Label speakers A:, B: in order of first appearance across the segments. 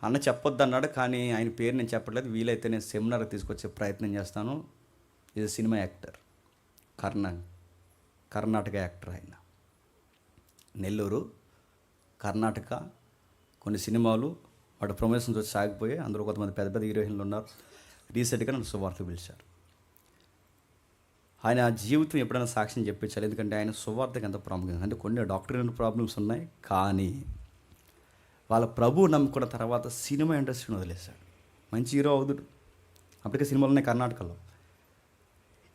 A: అన్న చెప్పొద్దు అన్నాడు, కానీ ఆయన పేరు నేను చెప్పట్లేదు. వీలైతే నేను సెమినార్ తీసుకొచ్చే ప్రయత్నం చేస్తాను. ఇది సినిమా యాక్టర్, కర్ణాటక యాక్టర్. ఆయన నెల్లూరు, కర్ణాటక. కొన్ని సినిమాలు వాడు ప్రమోషన్స్ వచ్చి సాగిపోయాయి. అందులో కొంతమంది పెద్ద పెద్ద హీరోయిన్లు ఉన్నారు. రీసెంట్గా నన్ను సువార్తకు పిలిచారు. ఆయన జీవితం ఎప్పుడైనా సాక్ష్యం చెప్పించాలి, ఎందుకంటే ఆయన సువార్తకి ఎంత ప్రాముఖ్యం. అంటే కొన్ని డాక్టరేట్ ప్రాబ్లమ్స్ ఉన్నాయి, కానీ వాళ్ళ ప్రభువు నమ్ముకున్న తర్వాత సినిమా ఇండస్ట్రీని వదిలేశాడు. మంచి హీరో అవుతుడు, అప్పటికే సినిమాలు ఉన్నాయి కర్ణాటకలో.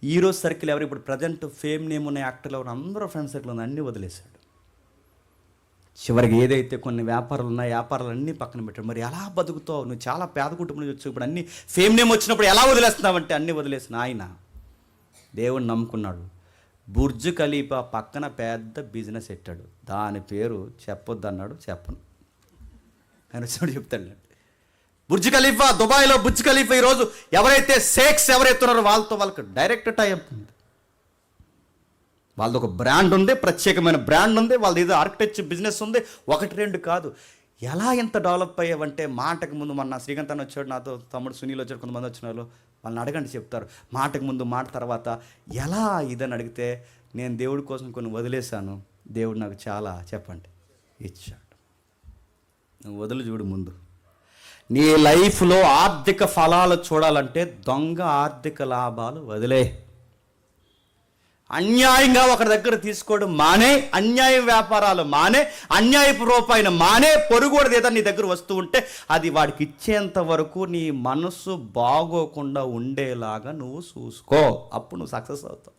A: హీరో సర్కిల్ ఎవరు, ఇప్పుడు ప్రజెంట్ ఫేమ్ నేమ్ ఉన్న యాక్టర్లు ఎవరు, అందరూ ఫ్రెండ్ సర్కిల్ ఉంది, అన్నీ వదిలేశాడు. చివరికి ఏదైతే కొన్ని వ్యాపారాలు ఉన్నాయి, వ్యాపారాలన్నీ పక్కన పెట్టాడు. మరి ఎలా బతుకుతావు? నువ్వు చాలా పేద కుటుంబం నుంచి వచ్చి ఇప్పుడు అన్ని ఫేమ్ నేమ్ వచ్చినప్పుడు ఎలా వదిలేస్తున్నావంటే, అన్నీ వదిలేసిన ఆయన దేవుని నమ్ముకున్నాడు. బుర్జ్ ఖలీఫా పక్కన పెద్ద బిజినెస్ పెట్టాడు. దాని పేరు చెప్పొద్దు అన్నాడు, చెప్పను. ఆయన వచ్చినప్పుడు చెప్తాడు. బుర్జ్ ఖలీఫా, దుబాయ్లో బుర్జ్ ఖలీఫా ఈరోజు ఎవరైతే షేక్స్ ఎవరైతే ఉన్నారో వాళ్ళకి డైరెక్ట్ టైప్ ఉంది. వాళ్ళది ఒక బ్రాండ్ ఉంది, ప్రత్యేకమైన బ్రాండ్ ఉంది. వాళ్ళది ఏదో ఆర్కిటెక్చర్ బిజినెస్ ఉంది, 1-2 కాదు. ఎలా ఎంత డెవలప్ అయ్యావంటే, మాటకు ముందు మొన్న శ్రీకాంత్ అన్న వచ్చాడు, నాతో తమ్ముడు సునీల్ వచ్చాడు, కొంతమంది వచ్చిన వాళ్ళు, వాళ్ళని అడగండి చెప్తారు. మాటకు ముందు మాట తర్వాత ఎలా ఇదని అడిగితే, నేను దేవుడి కోసం కొన్ని వదిలేశాను, దేవుడు నాకు చాలా చెప్పండి ఇచ్చాడు. నువ్వు వదిలి చూడు. ముందు నీ లైఫ్లో ఆర్థిక ఫలాలు చూడాలంటే దొంగ ఆర్థిక లాభాలు వదిలే. అన్యాయంగా ఒకరి దగ్గర తీసుకోవడం మానే, అన్యాయ వ్యాపారాలు మానే, అన్యాయపు రూపాయిని మానే. పొరుగుడు ఏదో నీ దగ్గర వస్తూ ఉంటే అది వాడికి ఇచ్చేంత వరకు నీ మనసు బాగోకుండా ఉండేలాగా నువ్వు చూసుకో. అప్పుడు నువ్వు సక్సెస్ అవుతావు.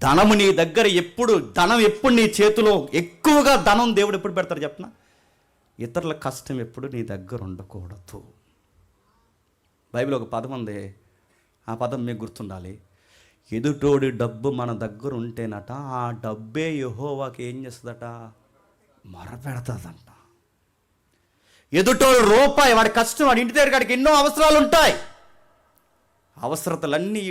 A: ధనము నీ దగ్గర ఎప్పుడు నీ చేతిలో ఎక్కువగా ధనం దేవుడు ఎప్పుడు పెడతాడు చెప్పనా? ఇతరుల కష్టం ఎప్పుడు నీ దగ్గర ఉండకూడదు. బైబిల్ ఒక పదం ఉంది, ఆ పదం మీకు గుర్తుండాలి. ఎదుటోడి డబ్బు మన దగ్గర ఉంటేనట, ఆ డబ్బే యెహోవాకి ఏం చేస్తుందట? మొరపెడతాదంట. ఎదుటోడు రూపాయి, వాడి కష్టం, వాడి ఇంటి దగ్గర వాడికి ఎన్నో అవసరాలు ఉంటాయి. అవసరతలన్నీ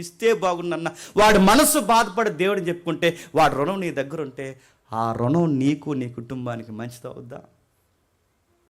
A: ఇస్తే బాగుందన్న వాడి మనసు బాధపడి దేవుడిని చెప్పుకుంటే, వాడి రుణం నీ దగ్గర ఉంటే, ఆ రుణం నీకు నీ కుటుంబానికి మంచిది అవుద్దా?